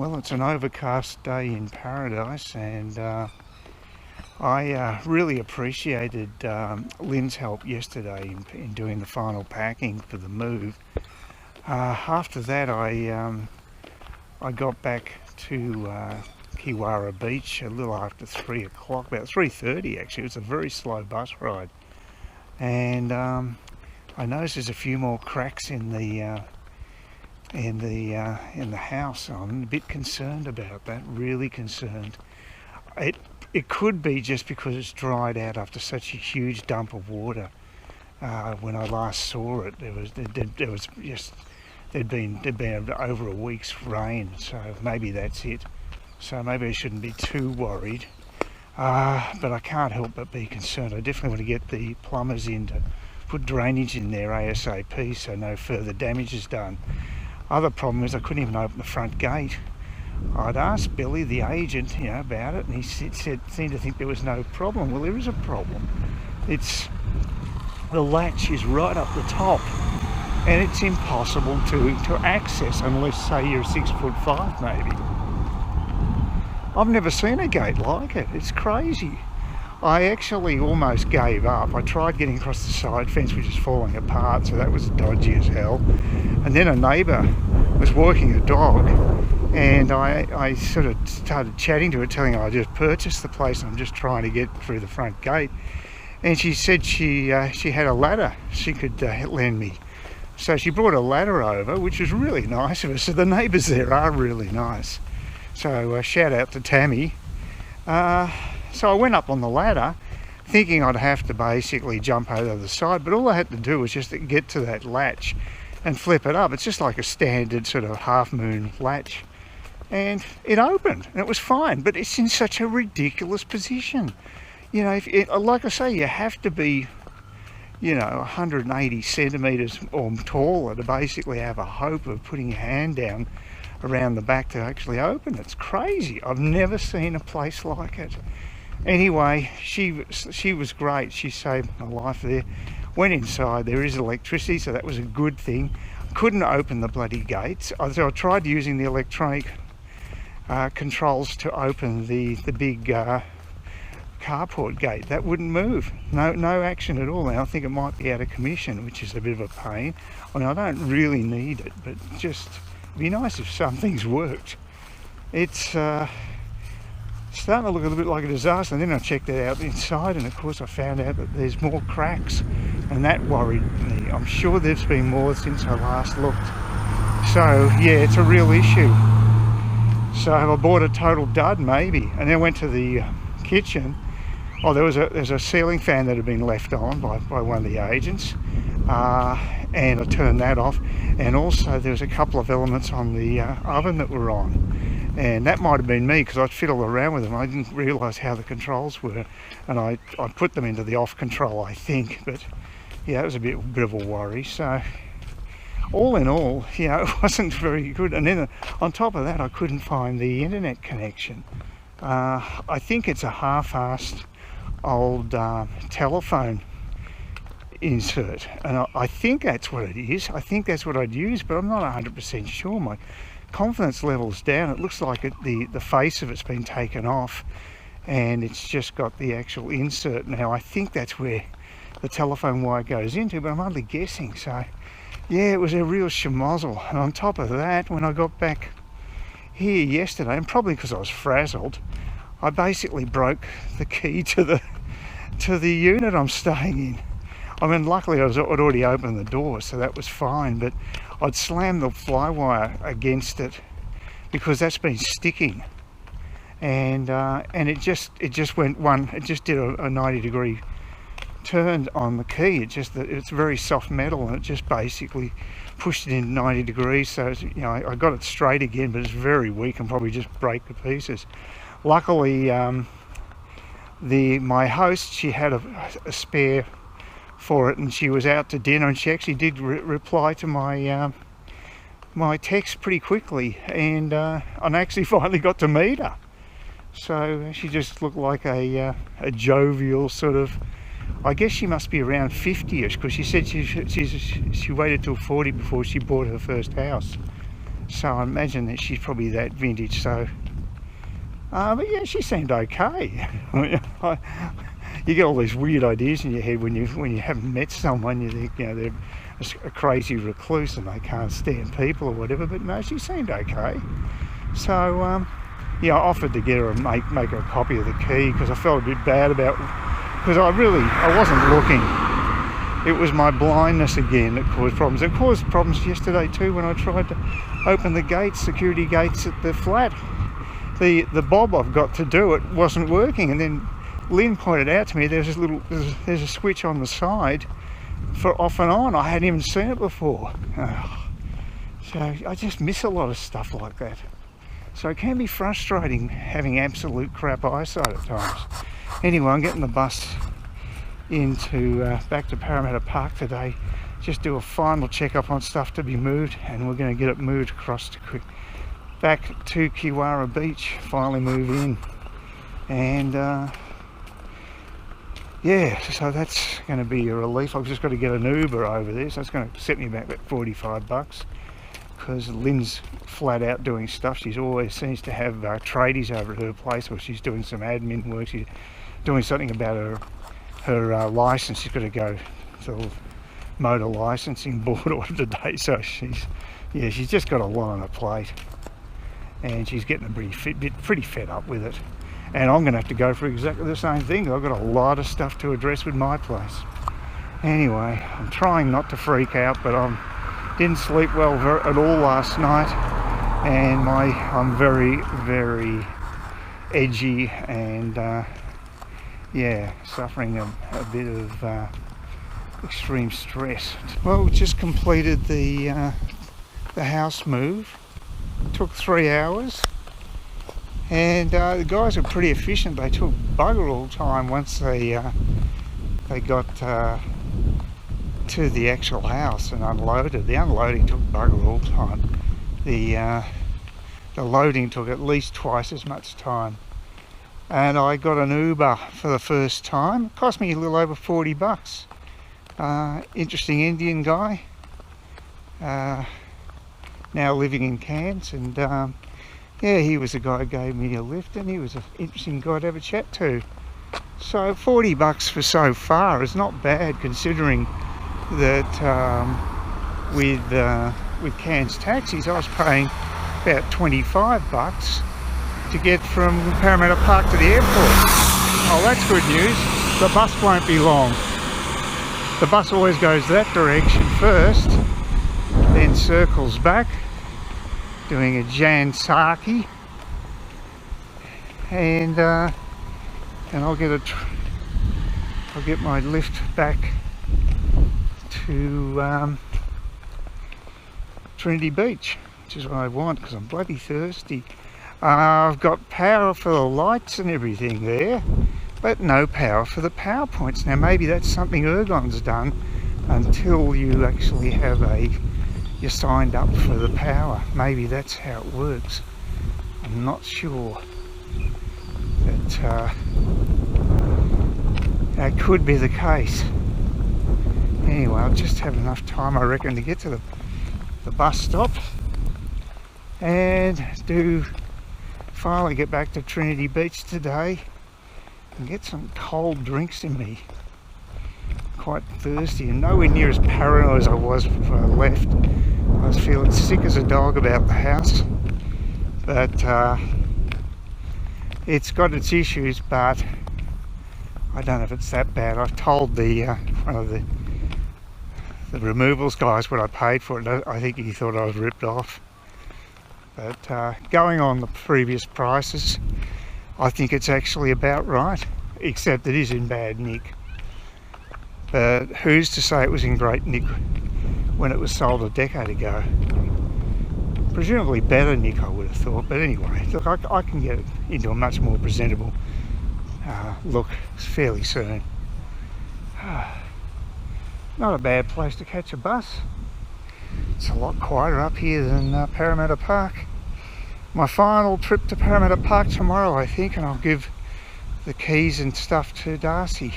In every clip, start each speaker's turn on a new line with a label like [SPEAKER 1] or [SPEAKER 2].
[SPEAKER 1] Well, it's an overcast day in paradise, and I really appreciated Lynn's help yesterday in doing the final packing for the move. After that, I got back to Kiwara Beach a little after 3 o'clock, about 3:30 actually. It was a very slow bus ride, and I noticed there's a few more cracks in the house. I'm a bit concerned about that, really concerned. It could be just because it's dried out after such a huge dump of water. When I last saw it, there'd been over a week's rain, so maybe that's it. So maybe I shouldn't be too worried. But I can't help but be concerned. I definitely want to get the plumbers in to put drainage in there ASAP so no further damage is done. Other problem is I couldn't even open the front gate. I'd asked Billy, the agent, about it, and he seemed to think there was no problem. Well, there is a problem. The latch is right up the top, and it's impossible to access unless, say, you're 6'5", maybe. I've never seen a gate like it. It's crazy. I actually almost gave up. I tried getting across the side fence, which is falling apart, so that was dodgy as hell. And then a neighbour was walking a dog, and I sort of started chatting to her, telling her I just purchased the place and I'm just trying to get through the front gate. And she said she had a ladder she could lend me. So she brought a ladder over, which was really nice of her. So the neighbours there are really nice. So shout out to Tammy. So I went up on the ladder thinking I'd have to basically jump over the side, but all I had to do was just get to that latch and flip it up. It's just like a standard sort of half moon latch, and it opened and it was fine, but it's in such a ridiculous position. Like I say, you have to be 180 centimeters or taller to basically have a hope of putting your hand down around the back to actually open. It's crazy. I've never seen a place like it. Anyway, she was great. She saved my life there. Went inside. There is electricity, so that was a good thing. Couldn't open the bloody gates. So I tried using the electronic controls to open the big carport gate. That wouldn't move. No action at all. Now I think it might be out of commission, which is a bit of a pain. I mean, I don't really need it, but just it'd be nice if some things worked. It's starting to look a little bit like a disaster. And then I checked it out inside, and of course I found out that there's more cracks, and that worried me. I'm sure there's been more since I last looked. So yeah, it's a real issue. So have I bought a total dud? Maybe. And then I went to the kitchen. Oh, there's a ceiling fan that had been left on by one of the agents, and I turned that off. And also there was a couple of elements on the oven that were on, and that might have been me because I'd fiddled around with them. I didn't realise how the controls were, and I put them into the off control, I think. But yeah, it was a bit of a worry. So all in all, it wasn't very good. And then on top of that, I couldn't find the internet connection. I think it's a half-assed old telephone insert, and I think that's what it is. I think that's what I'd use, but I'm not 100% sure. My confidence level's down. It looks like the face of it's been taken off, and it's just got the actual insert now. I think that's where the telephone wire goes into, but I'm only guessing. So yeah, it was a real schmozzle. And on top of that, when I got back here yesterday, and probably because I was frazzled, I basically broke the key to the unit I'm staying in. I mean, luckily I'd already opened the door, so that was fine, but I'd slammed the fly wire against it because that's been sticking, and it just went it just did a 90-degree turn on the key. It's very soft metal, and it just basically pushed it in 90 degrees. So I got it straight again, but it's very weak and probably just break to pieces. Luckily, my host, she had a spare for it, and she was out to dinner, and she actually did reply to my my text pretty quickly, and I actually finally got to meet her. So she just looked like a jovial sort of, I guess she must be around 50ish, because she said she waited till 40 before she bought her first house. So I imagine that she's probably that vintage. So, but yeah, she seemed okay. You get all these weird ideas in your head when you haven't met someone. You think, you know, they're a crazy recluse and they can't stand people or whatever. But no, she seemed okay. So yeah, I offered to get her and make her a copy of the key, because I felt a bit bad about, because I wasn't looking. It was my blindness again that caused problems. It caused problems yesterday too when I tried to open the gates, security gates at the flat. The bob I've got to do it wasn't working, and then Lynn pointed out to me there's a switch on the side for off and on. I hadn't even seen it before. So I just miss a lot of stuff like that. So it can be frustrating having absolute crap eyesight at times. Anyway, I'm getting the bus into back to Parramatta Park today. Just do a final check-up on stuff to be moved, and we're going to get it moved across to back to Kiwara Beach. Finally move in, and yeah, so that's going to be a relief. I've just got to get an Uber over there, so it's going to set me back about $45, because Lynn's flat out doing stuff. She's always seems to have tradies over at her place, where she's doing some admin work. She's doing something about her license. She's got to go to the motor licensing board order today, so she's just got a lot on her plate, and she's getting pretty fed up with it. And I'm going to have to go for exactly the same thing. I've got a lot of stuff to address with my place. Anyway, I'm trying not to freak out, but I didn't sleep well at all last night, and I'm very, very edgy, and yeah, suffering a bit of extreme stress. Well, we just completed the house move. It took 3 hours. And the guys are pretty efficient. They took bugger all time once they got to the actual house and unloaded. The unloading took bugger all time. The loading took at least twice as much time. And I got an Uber for the first time. It cost me a little over $40. Interesting Indian guy, now living in Cairns, and yeah, he was the guy who gave me a lift, and he was an interesting guy to have a chat to. So $40 for so far is not bad, considering that with Cairns taxis I was paying about $25 to get from Parramatta Park to the airport. Oh, that's good news. The bus won't be long. The bus always goes that direction first, then circles back, doing a Jan Saki, and I'll get my lift back to Trinity Beach, which is what I want, because I'm bloody thirsty. I've got power for the lights and everything there, but no power for the power points. Now maybe that's something Ergon's done until you actually have you're signed up for the power. Maybe that's how it works. I'm not sure. But that could be the case. Anyway, I'll just have enough time, I reckon, to get to the bus stop and finally get back to Trinity Beach today and get some cold drinks in me. Quite thirsty, and nowhere near as paranoid as I was before I left. I was feeling sick as a dog about the house, but it's got its issues, but I don't know if it's that bad. I've told one of the removals guys what I paid for it. I think he thought I was ripped off, but going on the previous prices, I think it's actually about right, except it is in bad nick. But who's to say it was in great nick when it was sold a decade ago? Presumably better nick, I would have thought. But anyway, look, I can get it into a much more presentable look fairly soon. Not a bad place to catch a bus. It's a lot quieter up here than Parramatta Park. My final trip to Parramatta Park tomorrow, I think, and I'll give the keys and stuff to Darcy.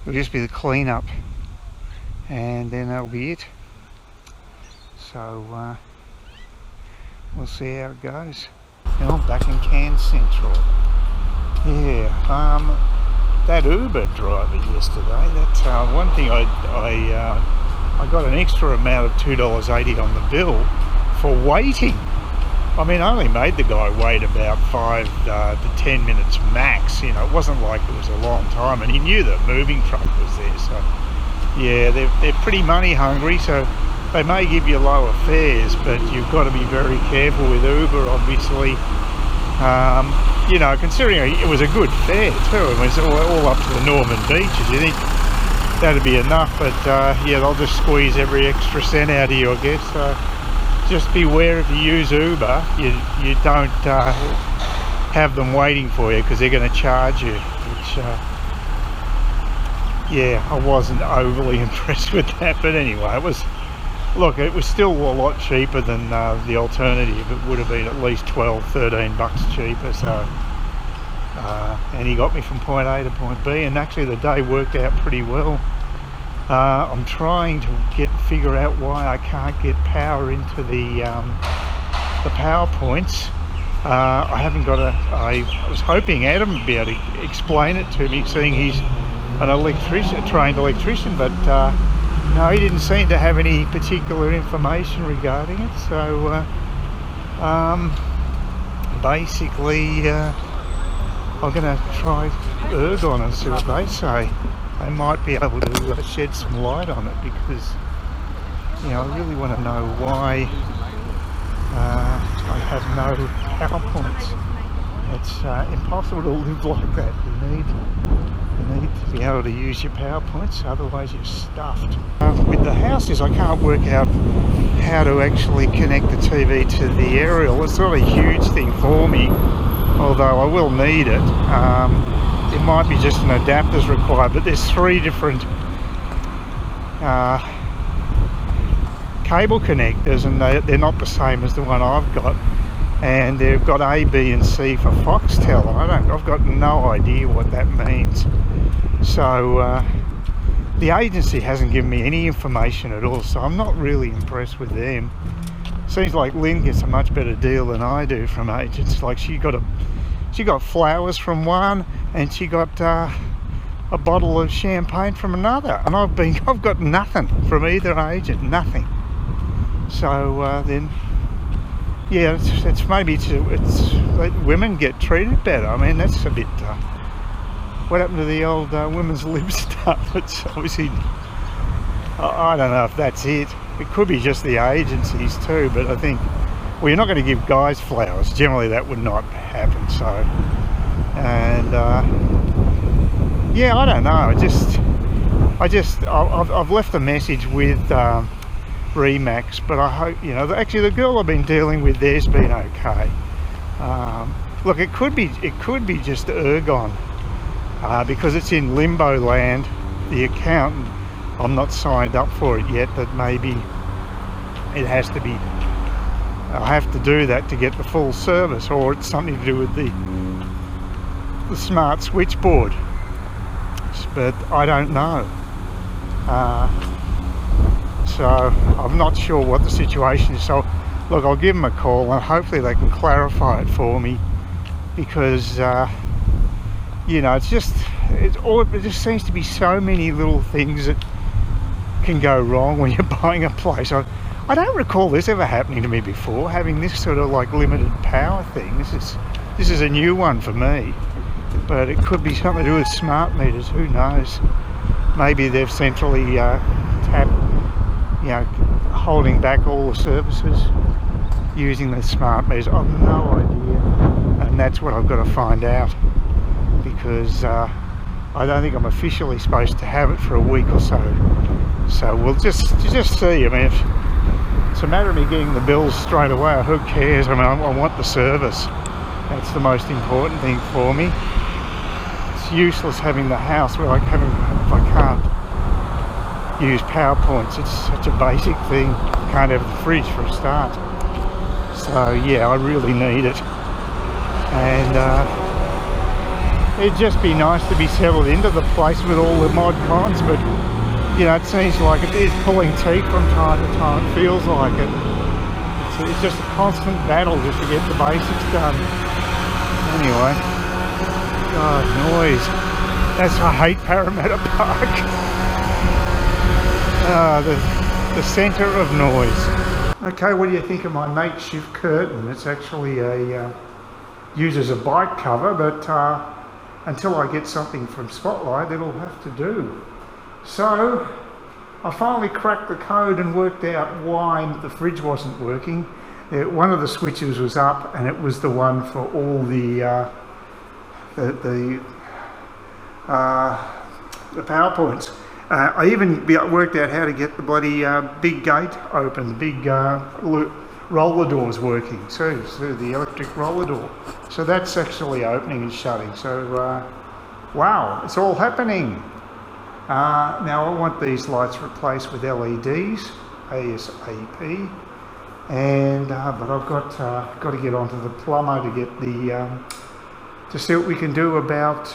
[SPEAKER 1] It'll just be the clean-up, and then that'll be it. So we'll see how it goes. And I'm back in Cairns Central. Yeah, that Uber driver yesterday, that's one thing I got an extra amount of $2.80 on the bill for waiting. I mean, I only made the guy wait about 5 to 10 minutes max. You know, it wasn't like it was a long time, and he knew the moving truck was there. So yeah, they're pretty money hungry, so they may give you lower fares, but you've got to be very careful with Uber, obviously. You know, considering it was a good fare too, it was all up to the Northern Beaches. You think that'd be enough, but yeah, they'll just squeeze every extra cent out of you, I guess. So just beware if you use Uber, you don't have them waiting for you, because they're going to charge you, which yeah, I wasn't overly impressed with that. But anyway, it was still a lot cheaper than the alternative. It would have been at least 12-13 bucks cheaper. So and he got me from point A to point B, and actually the day worked out pretty well. I'm trying to figure out why I can't get power into the power points. I haven't got I was hoping Adam would be able to explain it to me, seeing he's an electrician, a trained electrician, but no, he didn't seem to have any particular information regarding it. So basically I'm going to try Ergon and see what they say. They might be able to shed some light on it, because you know, I really want to know why I have no power points. It's impossible to live like that. You need to be able to use your power points, otherwise you're stuffed. With the houses, I can't work out how to actually connect the TV to the aerial. It's not a huge thing for me, although I will need it. It might be just an adapter's required, but there's 3 different cable connectors, and they're not the same as the one I've got, and they've got A, B and C for Foxtel. I've got no idea what that means. So the agency hasn't given me any information at all, so I'm not really impressed with them. Seems like Lynn gets a much better deal than I do from agents. Like she got flowers from one, and she got a bottle of champagne from another, and I've got nothing from either agent, nothing. So then, yeah, it's maybe let women get treated better. I mean, that's a bit. What happened to the old women's lib stuff? It's obviously, I don't know if that's it. It could be just the agencies too, but I think, well, you're not going to give guys flowers. Generally, that would not happen. So, and yeah, I don't know. I've left a message with Remax, but I hope, you know, actually the girl I've been dealing with there's been okay. Look, it could be just Ergon, because it's in limbo land. The account, I'm not signed up for it yet, but maybe it has to be. I'll have to do that to get the full service, or it's something to do with the smart switchboard. But I don't know. So I'm not sure what the situation is. So look, I'll give them a call and hopefully they can clarify it for me, because you know, it just seems to be so many little things that can go wrong when you're buying a place. I don't recall this ever happening to me before, having this sort of like limited power thing. This is a new one for me, but it could be something to do with smart meters. Who knows? Maybe they've centrally tapped, you know, holding back all the services using the smart meters. I've no idea, and that's what I've got to find out, because I don't think I'm officially supposed to have it for a week or so. So we'll just see. I mean, if it's a matter of me getting the bills straight away, who cares? I mean, I want the service. That's the most important thing for me. It's useless having the house where if I can't use power points. It's such a basic thing. You can't have the fridge for a start. So yeah, I really need it. And it'd just be nice to be settled into the place with all the mod cons, but you know, it seems like it is pulling teeth from time to time. It feels like it. it's just a constant battle just to get the basics done. Anyway, God, noise. That's why I hate Parramatta Park. The centre of noise. Okay, what do you think of my makeshift curtain? It's actually uses a bike cover, but until I get something from Spotlight, it'll have to do. So I finally cracked the code and worked out why the fridge wasn't working. One of the switches was up, and it was the one for all the power points. I even worked out how to get the bloody big gate open, the big roller doors working, so the electric roller door. So that's actually opening and shutting. So wow, it's all happening. Now I want these lights replaced with LEDs ASAP, and but I've got to get onto the plumber to get the to see what we can do about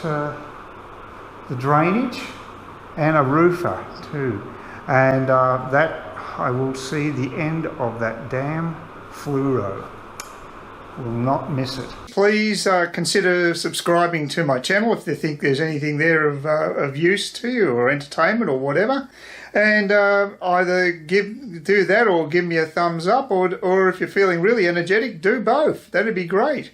[SPEAKER 1] the drainage, and a roofer too, and that I will see the end of that damn fluoro. Will not miss it. Please consider subscribing to my channel if you think there's anything there of use to you, or entertainment or whatever, and either do that or give me a thumbs up, or if you're feeling really energetic, do both. That'd be great.